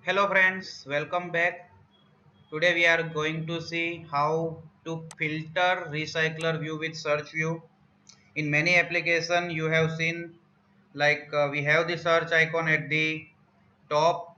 Hello friends, welcome back. Today we are going to see how to filter recycler view with search view. In many applications you have seen we have the search icon at the top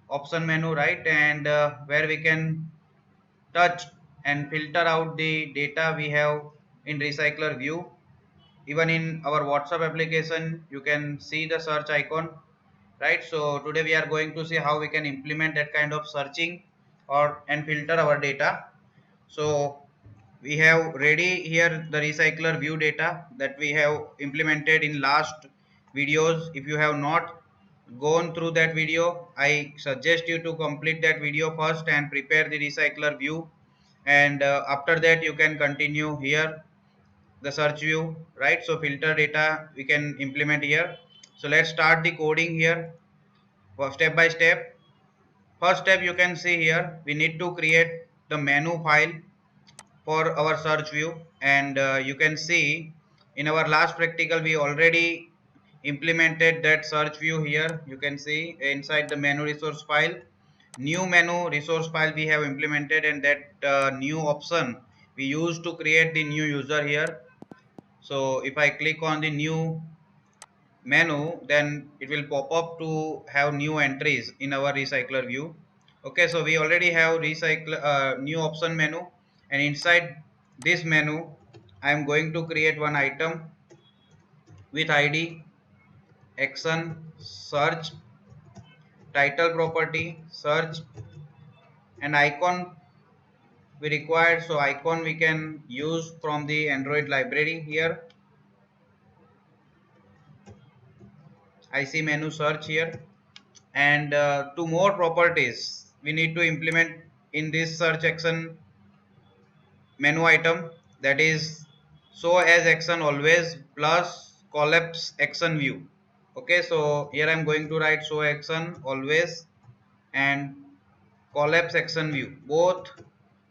option menu, right, and where we can touch and filter out the data we have in recycler view. Even in our WhatsApp application you can see the search icon, right? So today we are going to see how we can implement that kind of searching or and filter our data. So we have ready here the recycler view data that we have implemented in last videos. If you have not gone through that video, I suggest you to complete that video first and prepare the recycler view, and after that you can continue here the search view, right? So filter data we can implement here. So let's start the coding here step by step. First step, you can see here we need to create the menu file for our search view, and you can see in our last practical we already implemented that search view. Here you can see inside the menu resource file, new menu resource file we have implemented, and that new option we use to create the new user here. So if I click on the new menu, then it will pop up to have new entries in our recycler view. Okay, so we already have recycle new option menu, and inside this menu I am going to create one item with id, action, search, title, property, search, and icon we required. So icon we can use from the Android library. Here I see menu search here, and two more properties we need to implement in this search action menu item, that is show as action always plus collapse action view. Okay, so here I'm going to write show action always and collapse action view. Both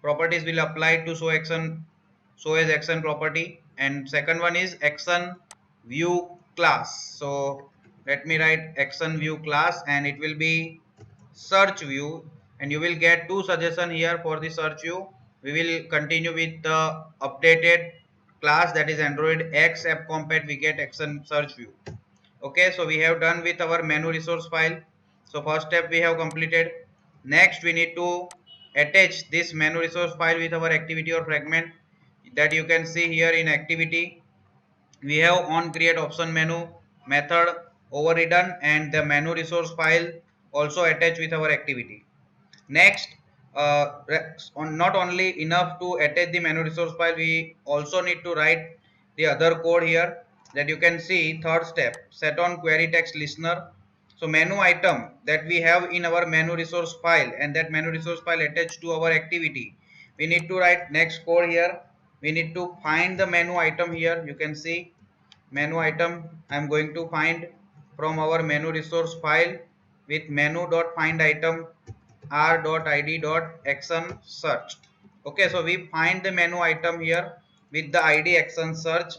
properties will apply to show as action property, and second one is action view class. So let me write action view class, and it will be search view, and you will get two suggestion here for the search view. We will continue with the updated class, that is Android X app compat we get action search view. Okay, so we have done with our menu resource file. So first step we have completed. Next we need to attach this menu resource file with our activity or fragment, that you can see here in activity. We have on create option menu method overridden, and the menu resource file also attached with our activity. Next, not only enough to attach the menu resource file, we also need to write the other code here, that you can see third step, set on query text listener. So menu item that we have in our menu resource file, and that menu resource file attached to our activity, we need to write next code here. We need to find the menu item. Here you can see menu item I am going to find from our menu resource file with menu.find item r.id.action search. Okay, so we find the menu item here with the id action search,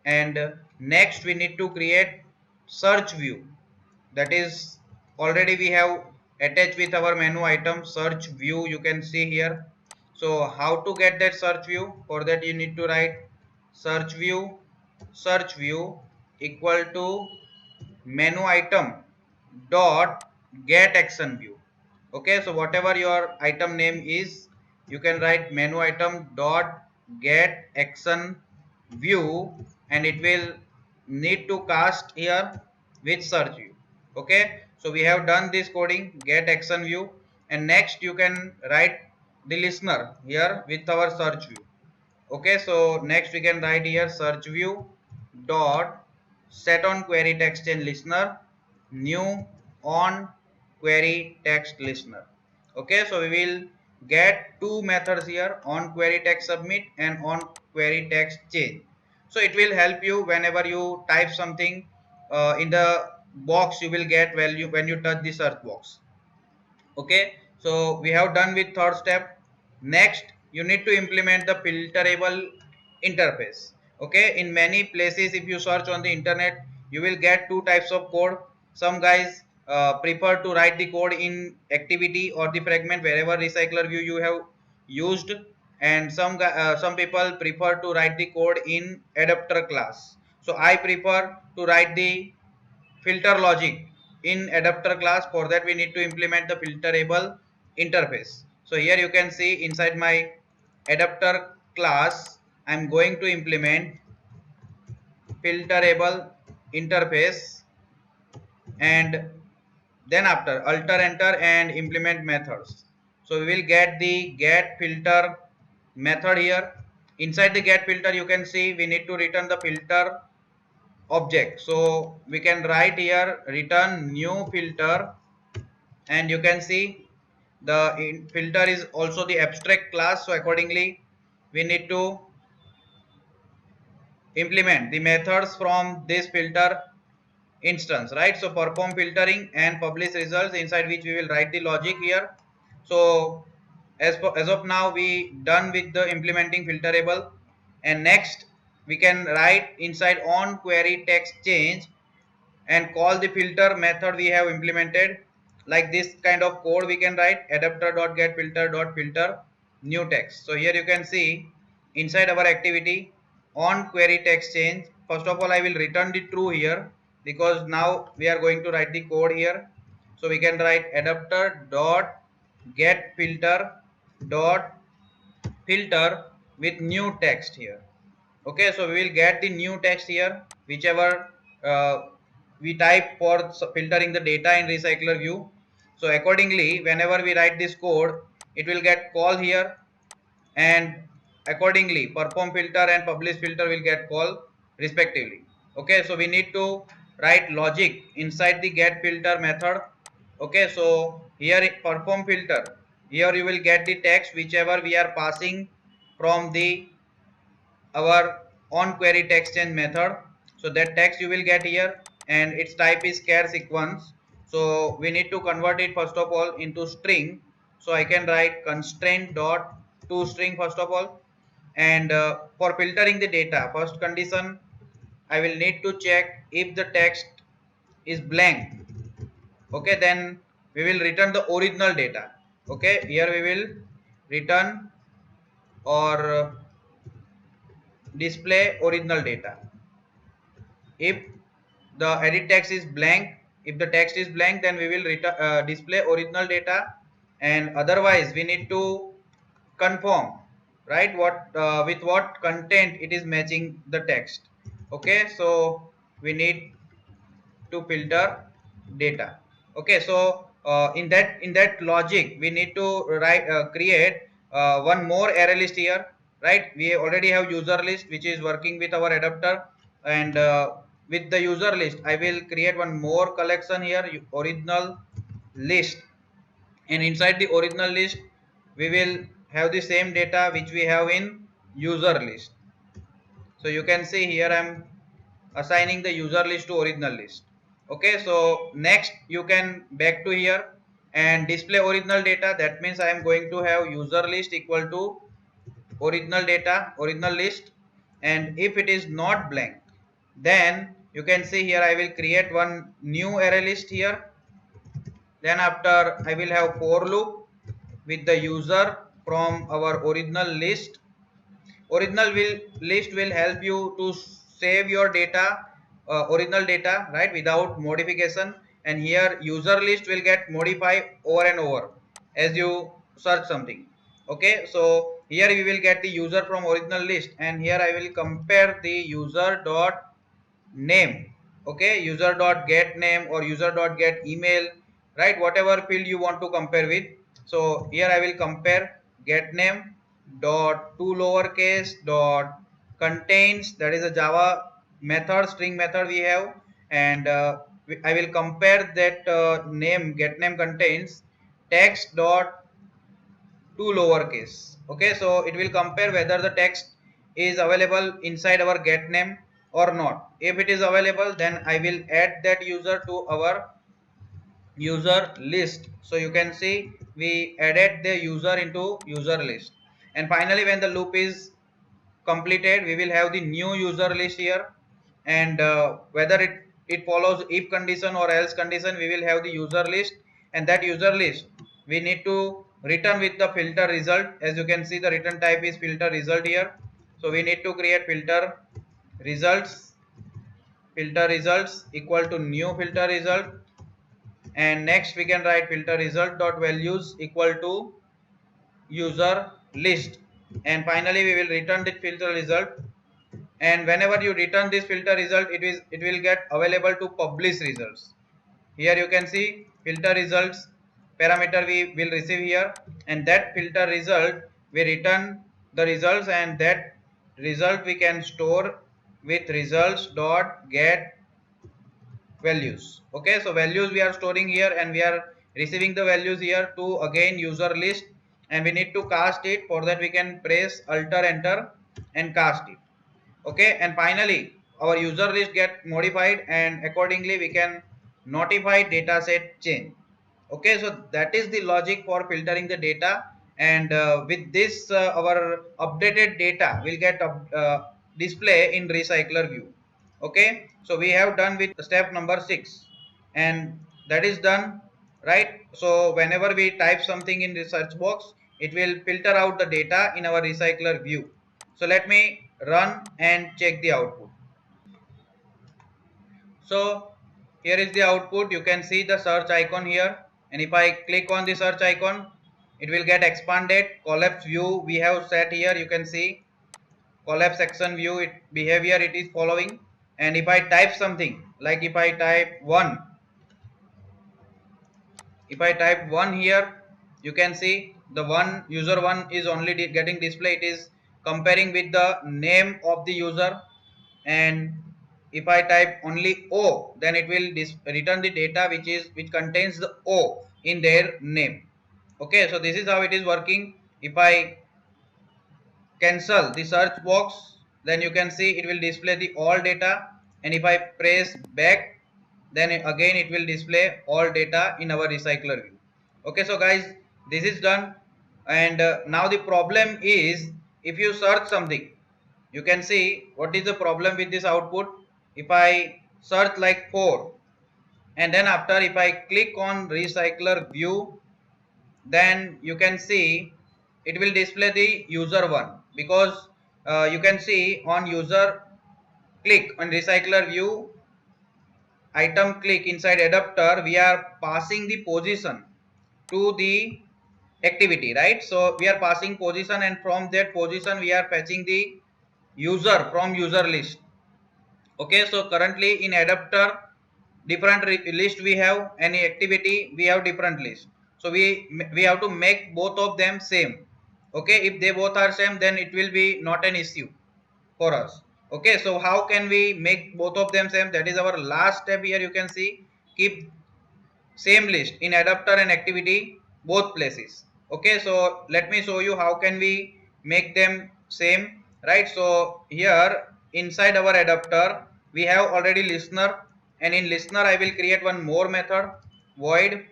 and next we need to create search view, that is already we have attached with our menu item search view, you can see here. So how to get that search view? For that you need to write search view equal to menu item dot get action view. Okay, so whatever your item name is, you can write menu item dot get action view, and it will need to cast here with search view. Okay, so we have done this coding get action view, and next you can write the listener here with our search view. Okay, so next we can write here search view dot set on query text and listener new on query text listener. Okay, so we will get two methods here, on query text submit and on query text change. So it will help you whenever you type something in the box, you will get value when you touch the search box. Okay, so we have done with third step. Next you need to implement the filterable interface. Okay, in many places if you search on the internet, you will get two types of code. Some guys prefer to write the code in activity or the fragment wherever recycler view you have used, and some people prefer to write the code in adapter class. So I prefer to write the filter logic in adapter class. For that we need to implement the filterable interface. So here you can see inside my adapter class I'm going to implement filterable interface, and then after alter enter and implement methods. So we will get the get filter method here. Inside the get filter you can see we need to return the filter object. So we can write here return new filter, and you can see the filter is also the abstract class. So accordingly we need to implement the methods from this filter instance, right? So perform filtering and publish results, inside which we will write the logic here. So as of now we done with the implementing filterable, and next we can write inside on query text change and call the filter method we have implemented. Like this kind of code we can write adapter.getFilter.filter new text. So here you can see inside our activity on query text change, first of all I will return the true here because now we are going to write the code here. So we can write adapter.getFilter.filter with new text here. Okay, so we will get the new text here whichever uh, we type for filtering the data in recycler view. So accordingly whenever we write this code it will get call here, and accordingly perform filter and publish filter will get called respectively. Okay, so we need to write logic inside the get filter method. Okay, so here perform filter, here you will get the text whichever we are passing from the our on query text change method. So that text you will get here, and its type is char sequence. So we need to convert it first of all into string. So I can write constraint dot to string first of all, and for filtering the data, first condition I will need to check if the text is blank. Okay, then we will return the original data. Okay, here we will return or display original data. If the edit text is blank, if the text is blank, then we will return display original data, and otherwise we need to confirm, right, what with what content it is matching the text. Okay, so we need to filter data. Okay, so in that logic we need to write create one more array list here, right? We already have user list which is working with our adapter, and with the user list I will create one more collection here, original list, and inside the original list we will have the same data which we have in user list. So you can see here I'm assigning the user list to original list. Okay, so next you can back to here and display original data. That means I am going to have user list equal to original data, original list, and if it is not blank, then you can see here I will create one new array list here. Then after I will have for loop with the user from our original list. Original list will help you to save your data, original data, right, without modification, and here user list will get modified over and over as you search something. Okay, so here we will get the user from original list, and here I will compare the user dot name. Okay, user dot get name or user dot get email, right, whatever field you want to compare with. So here I will compare get name dot to lowercase dot contains, that is a Java method, string method we have, and I will compare that name get name contains text dot to lowercase. Okay, so it will compare whether the text is available inside our get name or not. If it is available, then I will add that user to our user list. So you can see we added the user into user list, and finally when the loop is completed we will have the new user list here, and whether it follows if condition or else condition, we will have the user list, and that user list we need to return with the filter result. As you can see, the return type is filter result here. So we need to create results filter results equal to new filter result, and next we can write filter result dot values equal to user list, and finally we will return the filter result. And whenever you return this filter result, it will get available to publish results. Here you can see filter results parameter we will receive here, and that filter result we return the results, and that result we can store with results dot get values. Okay, so values we are storing here, and we are receiving the values here to again user list, and we need to cast it. For that we can press alt enter and cast it. Okay, and finally our user list get modified, and accordingly we can notify dataset change. Okay, so that is the logic for filtering the data, and with this our updated data will get display in recycler view. Okay, so we have done with step number 6, and that is done, right? So whenever we type something in the search box, it will filter out the data in our recycler view. So let me run and check the output. So here is the output. You can see the search icon here, and if I click on the search icon, it will get expanded. Collapse view we have set here. You can see collapse section view, it behavior it is following. And if I type something, like if I type 1, if I type 1 here, you can see the one user 1 is only getting display. It is comparing with the name of the user. And if I type only O, then it will return the data which contains the O in their name. Okay, so this is how it is working. If I cancel the search box, then you can see it will display the all data, and if I press back, then again it will display all data in our recycler view. Okay, so guys, this is done. And now the problem is, if you search something, you can see what is the problem with this output. If I search like 4, and then after if I click on recycler view, then you can see it will display the user 1, because you can see on user click on recycler view item click inside adapter, we are passing the position to the activity, right? So we are passing position, and from that position we are fetching the user from user list. Okay, so currently in adapter different list we have, any activity we have different list. So we have to make both of them same. Okay, if they both are same, then it will be not an issue for us. Okay, so how can we make both of them same? That is our last step here. You can see keep same list in adapter and activity both places. Okay, so let me show you how can we make them same, right? So here inside our adapter we have already listener, and in listener I will create one more method, void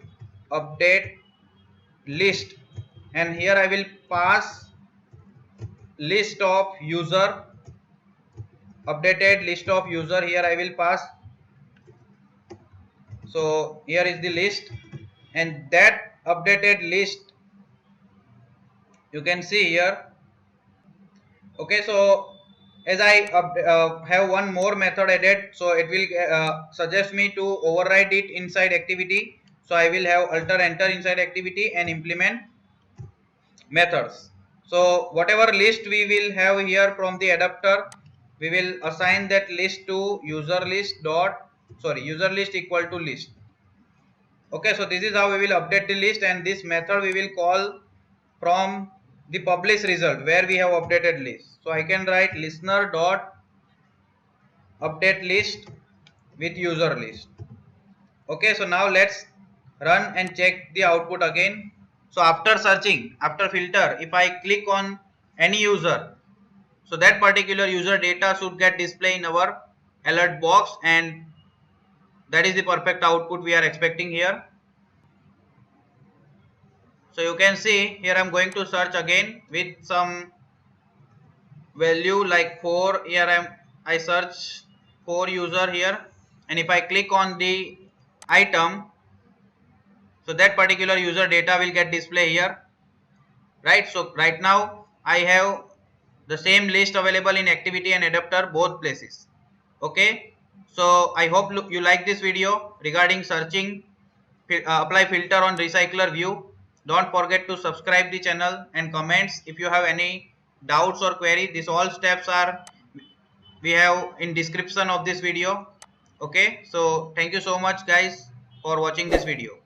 update list, and here I will pass list of user, updated list of user here I will pass. So here is the list, and that updated list you can see here. Okay, so as I have one more method added, so it will suggest me to override it inside activity. So I will have alter enter inside activity and implement methods. So whatever list we will have here from the adapter, we will assign that list to user list user list equal to list. Okay, so this is how we will update the list, and this method we will call from the publish result where we have updated list. So I can write listener dot update list with user list. Okay, so now let's run and check the output again. So after searching, after filter, if I click on any user, so that particular user data should get displayed in our alert box, and that is the perfect output we are expecting here. So you can see here I'm going to search again with some value like 4. Here I search 4 user here, and if I click on the item, so that particular user data will get display here, right? So right now I have the same list available in activity and adapter both places. Okay, so I hope you like this video regarding searching apply filter on recycler view. Don't forget to subscribe the channel and comments if you have any doubts or query. These all steps are we have in description of this video. Okay, so thank you so much guys for watching this video.